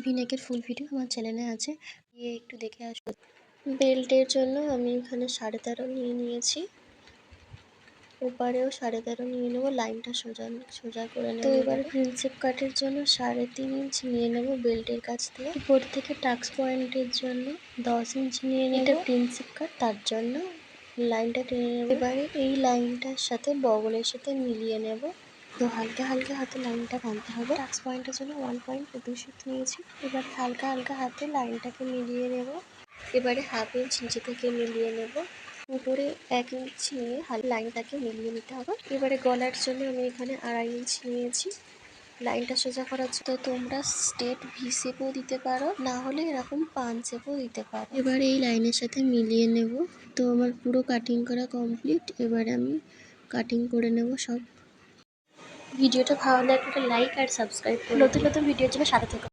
ভিনেকের full video আমার চ্যানেলে আছে, গিয়ে একটু দেখে আসবো। বেল্টের জন্য আমি এখানে 13.5 নিয়ে নিয়েছি, ওপারেও 13.5 নিয়ে নেবো, লাইনটা সোজা করে নেব। তো এবার প্রিন্সেপ কাটের জন্য 3.5 ইঞ্চি নিয়ে নেব বেল্টের কাছ থেকে। উপর থেকে টাক্স পয়েন্টের জন্য 10 ইঞ্চি নিয়ে নেব। এটা প্রিন্সেপ কাট, তার জন্য লাইনটা টেনে নেব। এবারে এই লাইনটার সাথে বগলের সাথে মিলিয়ে নেব। তো হালকা হালকা হাতে লাইনটা টানতে হবে। টাক্স পয়েন্টের জন্য 1 পয়েন্ট 2 নিয়েছি। এবারে হালকা হালকা হাতে লাইনটাকে মিলিয়ে নেব। এবারে 1/2 ইঞ্চ নিচে থেকে মিলিয়ে নেব। উপরে 1 ইঞ্চি নিয়ে লাইনটাকে মিলিয়ে নিতে হবে। এবারে গলার জন্য আমি এখানে 2.5 ইঞ্চি নিয়েছি লাইনটা সোজা করার জন্য। তো তোমরা স্ট্রেট ভি শেপও দিতে পারো, না হলে এরকম পান শেপও দিতে পারো। এবারে এই লাইনের সাথে মিলিয়ে নেব। তো আমার পুরো কাটিং করা কমপ্লিট। এবারে আমি কাটিং করে নেব সব। ভিডিওটা ভালো লাগলে একটা লাইক আর সাবস্ক্রাইব করো। নতুন নতুন ভিডিওর জন্য সাথে থেকো।